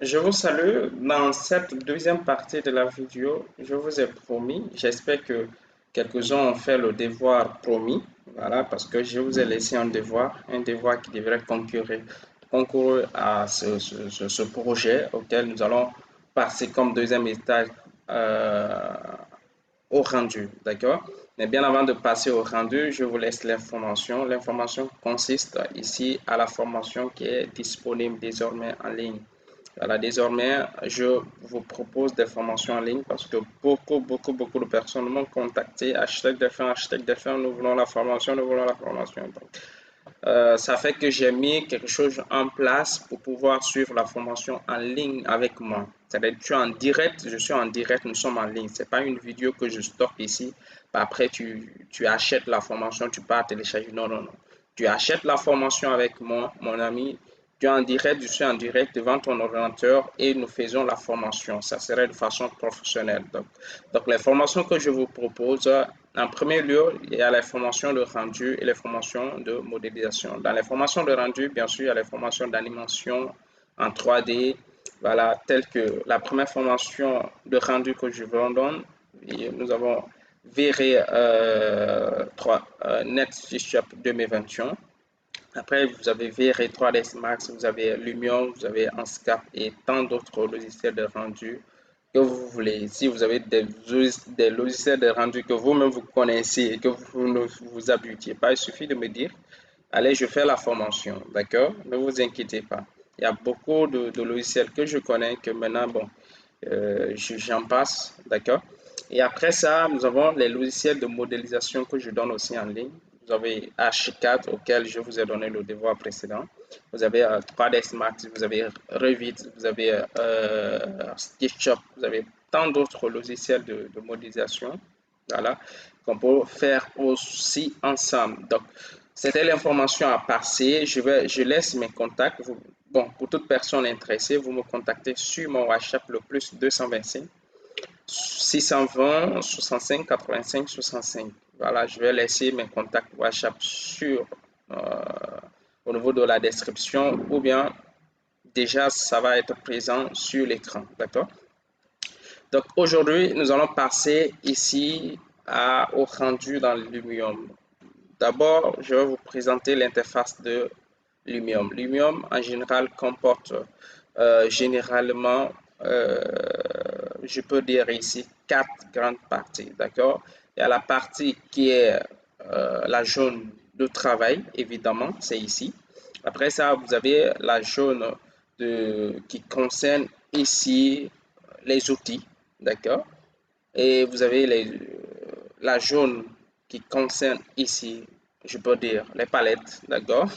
Je vous salue. Dans cette deuxième partie de la vidéo, je vous ai promis, j'espère que quelques-uns ont fait le devoir promis, voilà, parce que je vous ai laissé un devoir qui devrait concourir à ce projet auquel nous allons passer comme deuxième étage euh, au rendu, d'accord? Mais bien avant de passer au rendu, je vous laisse l'information. L'information consiste ici à la formation qui est disponible désormais en ligne. Voilà, désormais, je vous propose des formations en ligne parce que beaucoup de personnes m'ont contacté. Hashtag des fins, nous voulons la formation, nous voulons la formation. Donc, ça fait que j'ai mis quelque chose en place pour pouvoir suivre la formation en ligne avec moi. C'est-à-dire, tu es en direct, je suis en direct, nous sommes en ligne. Ce n'est pas une vidéo que je stocke ici. Après, tu achètes la formation, tu pars télécharger. Non, non, non. Tu achètes la formation avec moi, mon ami. Tu es en direct, je suis en direct devant ton ordinateur et nous faisons la formation. Ça serait de façon professionnelle. Donc les formations que je vous propose, en premier lieu, il y a les formations de rendu et les formations de modélisation. Dans les formations de rendu, bien sûr, il y a les formations d'animation en 3D. Voilà, telle que la première formation de rendu que je vous donne, nous avons viré NetShop 2021. Après, vous avez VR 3ds Max, vous avez Lumion, vous avez Enscape et tant d'autres logiciels de rendu que vous voulez. Si vous avez des logiciels de rendu que vous-même vous connaissez et que vous ne vous habituez pas, il suffit de me dire, allez, je fais la formation, d'accord? Ne vous inquiétez pas. Il y a beaucoup de logiciels que je connais que maintenant, bon, j'en passe, d'accord? Et après ça, nous avons les logiciels de modélisation que je donne aussi en ligne. Vous avez H4 auquel je vous ai donné le devoir précédent. Vous avez 3ds Max, vous avez Revit, vous avez SketchUp, vous avez tant d'autres logiciels de modélisation, voilà, qu'on peut faire aussi ensemble. Donc, c'était l'information à passer. Je laisse mes contacts. Bon, pour toute personne intéressée, vous me contactez sur mon WhatsApp le plus 225 620 65 85 65. Voilà, je vais laisser mes contacts WhatsApp au niveau de la description ou bien déjà ça va être présent sur l'écran. D'accord? Donc aujourd'hui, nous allons passer ici au rendu dans Lumium. D'abord, je vais vous présenter l'interface de Lumium. Lumium, en général, comporte généralement, je peux dire ici, quatre grandes parties. D'accord? Il y a la partie qui est la zone de travail, évidemment, c'est ici. Après ça, vous avez la zone qui concerne ici les outils. D'accord? Et vous avez la zone qui concerne ici, je peux dire, les palettes, d'accord?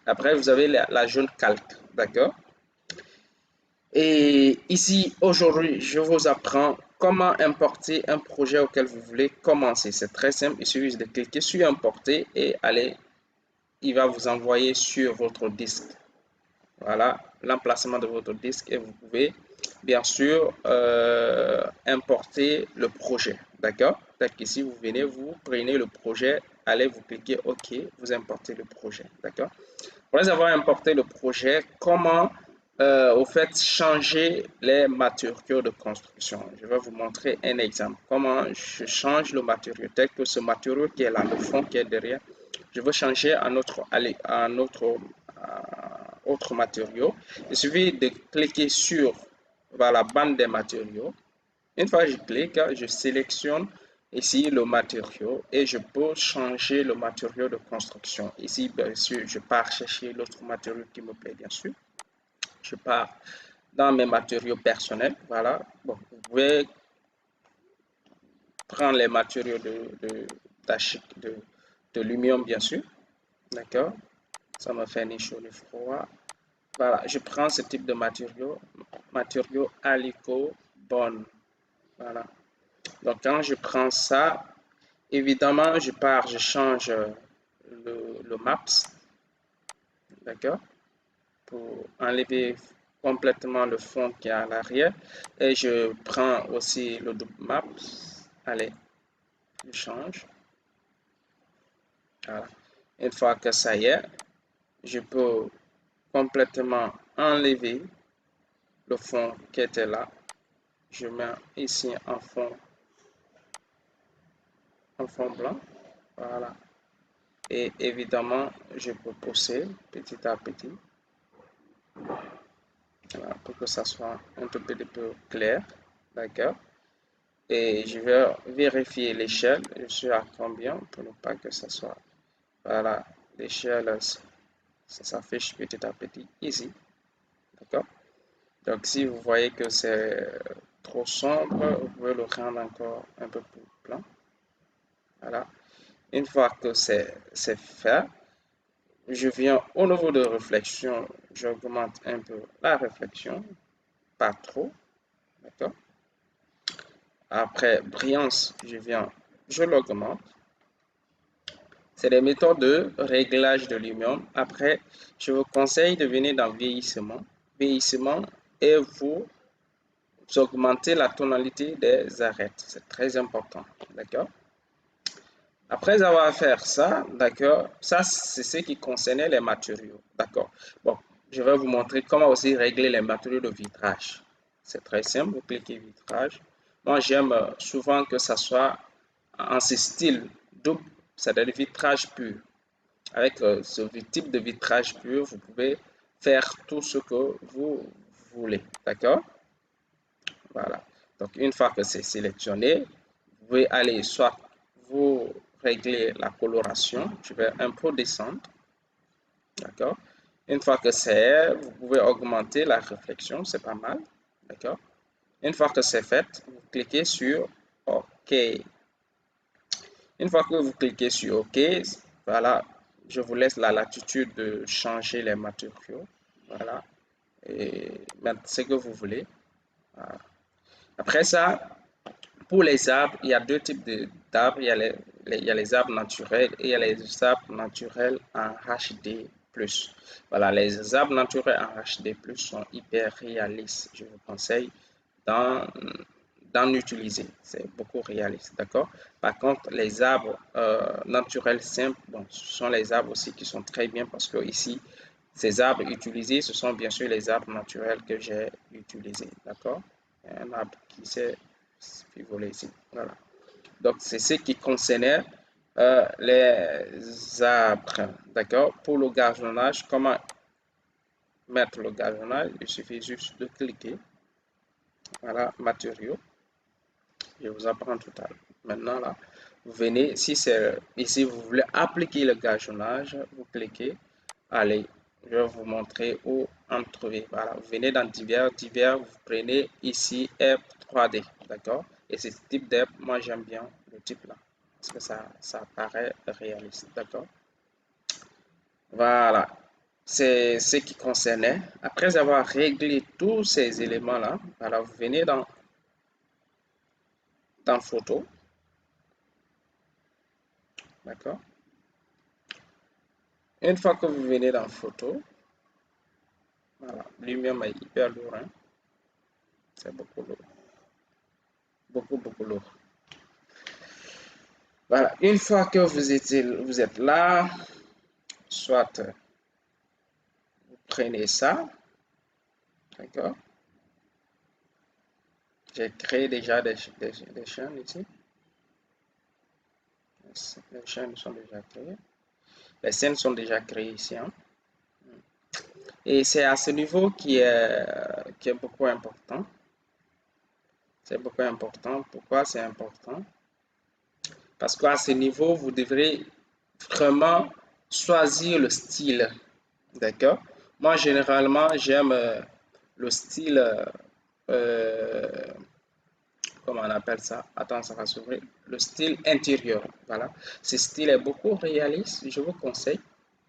Après, vous avez la zone calque, d'accord? Et ici, aujourd'hui, je vous apprends comment importer un projet auquel vous voulez commencer. C'est très simple, il suffit de cliquer sur importer et aller, il va vous envoyer sur votre disque. Voilà l'emplacement de votre disque et vous pouvez bien sûr importer le projet. D'accord? Donc ici, vous venez, vous prenez le projet, allez, vous cliquez OK, vous importez le projet. D'accord? Après avoir importé le projet, comment au fait changer les matériaux de construction. Je vais vous montrer un exemple. Comment je change le matériau tel que ce matériau qui est là, le fond qui est derrière. Je veux changer un autre matériau. Il suffit de cliquer sur la bande des matériaux. Une fois que je clique, je sélectionne ici le matériau et je peux changer le matériau de construction. Ici, bien sûr, je pars chercher l'autre matériau qui me plaît, bien sûr. Je pars dans mes matériaux personnels. Voilà. Bon, vous pouvez prendre les matériaux de Lumium, bien sûr. D'accord? Ça me fait ni chaud ni froid. Voilà, je prends ce type de matériaux Alico Bond. Voilà. Donc, quand je prends ça, évidemment, je pars, je change le Maps, d'accord, pour enlever complètement le fond qui est à l'arrière. Et je prends aussi le double Maps. Allez, je change. Voilà. Une fois que ça y est, je peux complètement enlever, le fond qui était là. Je mets ici un fond blanc. Voilà. Et évidemment, je peux pousser petit à petit. Voilà, pour que ça soit un tout petit peu clair. D'accord. Et je vais vérifier l'échelle. Je suis à combien pour ne pas que ça soit. Voilà, l'échelle s'affiche petit à petit ici. D'accord. Donc, si vous voyez que c'est trop sombre, vous pouvez le rendre encore un peu plus blanc. Voilà. Une fois que c'est fait, je viens au niveau de réflexion, j'augmente un peu la réflexion, pas trop. D'accord. Après, brillance, je l'augmente. C'est des méthodes de réglage de lumière. Après, je vous conseille de venir dans vieillissement. Vieillissement et vous augmentez la tonalité des arêtes. C'est très important. D'accord? Après avoir fait ça, d'accord, ça c'est ce qui concernait les matériaux. D'accord? Bon, je vais vous montrer comment aussi régler les matériaux de vitrage. C'est très simple, vous cliquez vitrage. Moi, j'aime souvent que ça soit en ce style double, c'est-à-dire vitrage pur. Avec ce type de vitrage pur, vous pouvez faire tout ce que vous voulez. D'accord? Voilà. Donc, une fois que c'est sélectionné, vous pouvez aller soit vous régler la coloration. Je vais un peu descendre. D'accord? Une fois que c'est, vous pouvez augmenter la réflexion. C'est pas mal. D'accord? Une fois que c'est fait, vous cliquez sur OK. Une fois que vous cliquez sur OK, voilà, je vous laisse la latitude de changer les matériaux. Voilà. Et mettre ce que vous voulez. Voilà. Après ça, pour les arbres, il y a deux types d'arbres. Il y a les arbres naturels et il y a les arbres naturels en HD+. Voilà, les arbres naturels en HD+, sont hyper réalistes. Je vous conseille d'en utiliser. C'est beaucoup réaliste, d'accord? Par contre, les arbres naturels simples, bon, ce sont les arbres aussi qui sont très bien parce que ici, ces arbres utilisés, ce sont bien sûr les arbres naturels que j'ai utilisés, d'accord? Un arbre qui s'est pivolé ici, voilà. Donc, c'est ce qui concernait les arbres, d'accord? Pour le gazonnage, comment mettre le gazonnage? Il suffit juste de cliquer, voilà, matériaux. Je vous apprends tout à l'heure. Maintenant, là, vous venez, si c'est ici, vous voulez appliquer le gazonnage, vous cliquez. Allez, je vais vous montrer où en trouver. Voilà, vous venez dans divers, vous prenez ici herbe 3D, d'accord? Et ce type d'herbe, moi j'aime bien le type là, parce que ça paraît réaliste, d'accord? Voilà, c'est ce qui concernait. Après avoir réglé tous ces éléments-là, voilà, vous venez dans photo, d'accord? Une fois que vous venez dans photo, voilà, lui-même est hyper lourd, hein? C'est beaucoup lourd, beaucoup lourd. Voilà, une fois que vous êtes là, soit vous prenez ça, d'accord? J'ai créé déjà des chaînes ici. Les chaînes sont déjà créées. Les scènes sont déjà créées ici, hein? Et c'est à ce niveau qui est beaucoup important. C'est beaucoup important. Pourquoi c'est important? Parce qu'à ce niveau, vous devrez vraiment choisir le style. D'accord? Moi, généralement, j'aime le style, comment on appelle ça? Attends, ça va s'ouvrir. Le style intérieur. Voilà. Ce style est beaucoup réaliste. Je vous conseille.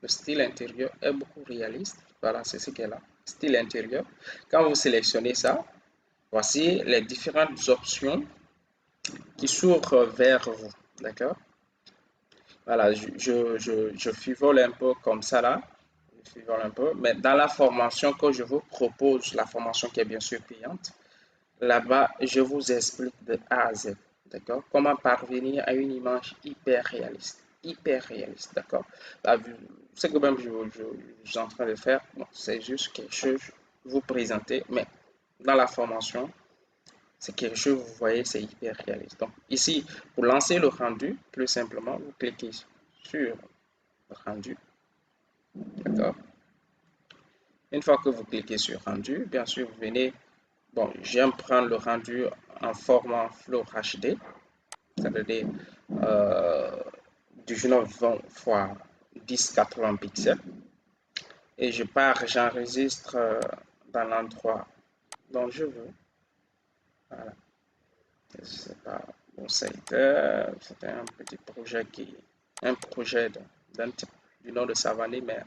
Le style intérieur est beaucoup réaliste. Voilà, c'est ce qu'elle a. Style intérieur. Quand vous sélectionnez ça, voici les différentes options qui s'ouvrent vers vous. D'accord? Voilà, je fivole un peu comme ça là. Je fivole un peu. Mais dans la formation que je vous propose, la formation qui est bien sûr payante, là-bas, je vous explique de A à Z. D'accord? Comment parvenir à une image hyper réaliste. Hyper réaliste. D'accord? Là, ce que même je suis en train de faire, bon, c'est juste quelque chose vous présenter, mais dans la formation, c'est quelque chose, vous voyez, c'est hyper réaliste. Donc ici, pour lancer le rendu, plus simplement, vous cliquez sur le rendu, d'accord? Une fois que vous cliquez sur rendu, bien sûr, vous venez, bon, j'aime prendre le rendu en format Flow HD, c'est-à-dire euh, 1920 x 1080 pixels, et je pars, j'enregistre dans l'endroit dont je veux. Voilà. C'est pas bon, c'était un petit projet un projet d'un type du nom de Savannah, mais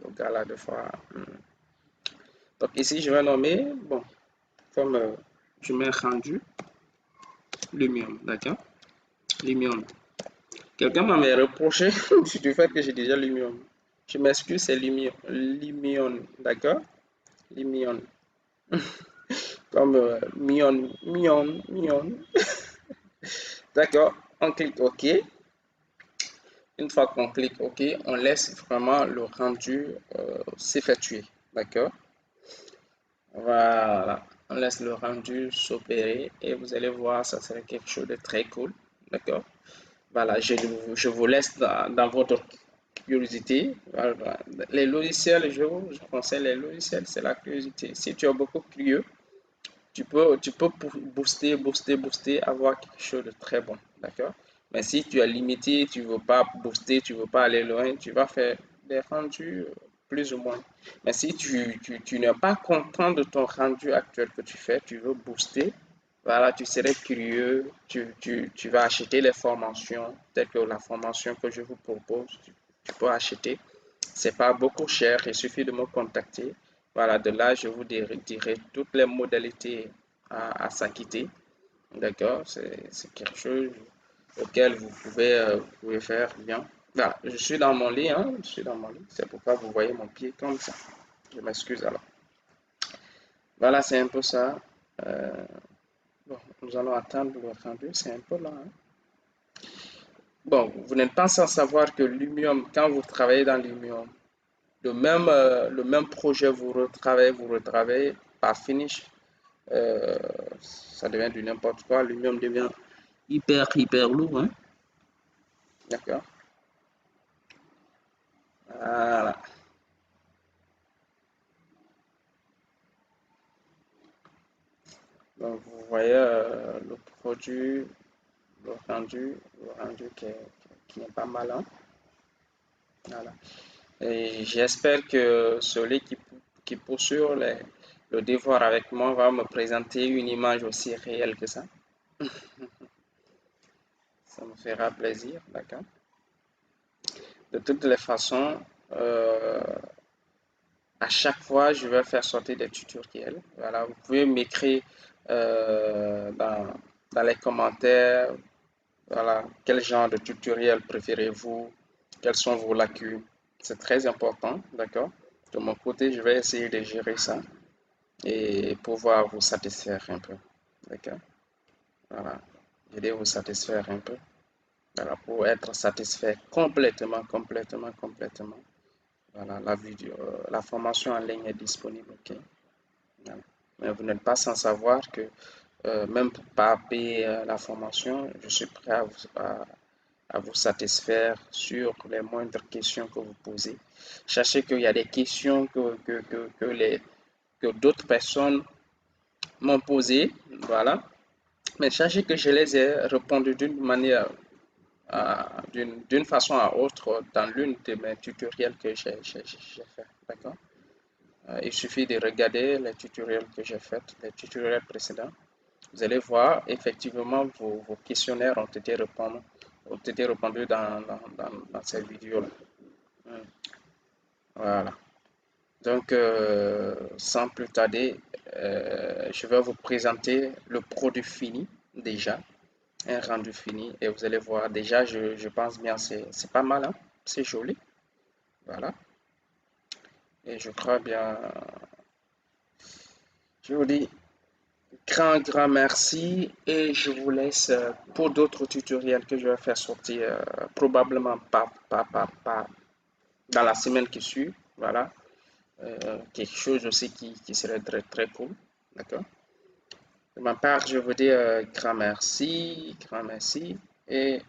le gars là, deux fois. Donc ici, je vais nommer, bon, comme je mets rendu, Lumion, d'accord? Lumion. Quelqu'un m'avait reproché du fait que j'ai déjà Lumion. Je m'excuse, c'est Lumion. Lumion, d'accord? Lumion. Comme Mion. D'accord, on clique OK. Une fois qu'on clique OK, on laisse vraiment le rendu s'effectuer. D'accord? Voilà, on laisse le rendu s'opérer et vous allez voir, ça serait quelque chose de très cool. D'accord? Voilà, je vous laisse dans votre curiosité. Voilà. Les logiciels, je conseille les logiciels, c'est la curiosité. Si tu es beaucoup curieux, tu peux booster, avoir quelque chose de très bon. D'accord? Mais si tu es limité, tu ne veux pas booster, tu ne veux pas aller loin, tu vas faire des rendus plus ou moins. Mais si tu n'es pas content de ton rendu actuel que tu fais, tu veux booster, voilà, tu serais curieux, tu vas acheter les formations, telles que la formation que je vous propose, tu peux acheter. C'est pas beaucoup cher, il suffit de me contacter. Voilà, de là, je vous dirai toutes les modalités à s'acquitter. D'accord? C'est quelque chose auquel vous pouvez faire bien. Voilà, je suis dans mon lit, hein, je suis dans mon lit. C'est pourquoi vous voyez mon pied comme ça. Je m'excuse alors. Voilà, c'est un peu ça. Euh, bon, nous allons attendre le rendu, c'est un peu là, hein. Bon, vous n'êtes pas sans savoir que Lumium, quand vous travaillez dans Lumium, le même projet, vous retravaillez, par finish, euh, ça devient du n'importe quoi. L'union devient hyper lourd, hein. D'accord. Voilà. Donc, vous voyez le produit, le rendu qui est pas mal, hein. Voilà. Et j'espère que celui qui poursuit le devoir avec moi va me présenter une image aussi réelle que ça. Ça me fera plaisir, d'accord? De toutes les façons, euh, à chaque fois, je vais faire sortir des tutoriels. Voilà, vous pouvez m'écrire dans les commentaires, voilà, quel genre de tutoriel préférez-vous, quelles sont vos lacunes. C'est très important, d'accord? De mon côté, je vais essayer de gérer ça et pouvoir vous satisfaire un peu, d'accord? Voilà, je vais vous satisfaire un peu, voilà, pour être satisfait complètement. Voilà, la vidéo, la formation en ligne est disponible, ok? Voilà. Mais vous n'êtes pas sans savoir que même pour pas payer la formation, je suis prêt à vous satisfaire sur les moindres questions que vous posez. Sachez qu'il y a des questions que d'autres personnes m'ont posées, voilà. Mais sachez que je les ai répondu d'une manière, d'une façon à autre dans l'une de mes tutoriels que j'ai fait, d'accord? Il suffit de regarder les tutoriels que j'ai faits, les tutoriels précédents. Vous allez voir, effectivement, vos questionnaires ont été répondus dans cette vidéo-là. Voilà. Donc, sans plus tarder, je vais vous présenter le produit fini déjà, un rendu fini. Et vous allez voir, déjà, je pense bien, c'est pas mal, hein? C'est joli. Voilà. Et je crois bien, je vous dis grand merci et je vous laisse pour d'autres tutoriels que je vais faire sortir probablement pas dans la semaine qui suit. Voilà. quelque chose aussi qui serait très très cool. D'accord? De ma part, je vous dis grand merci et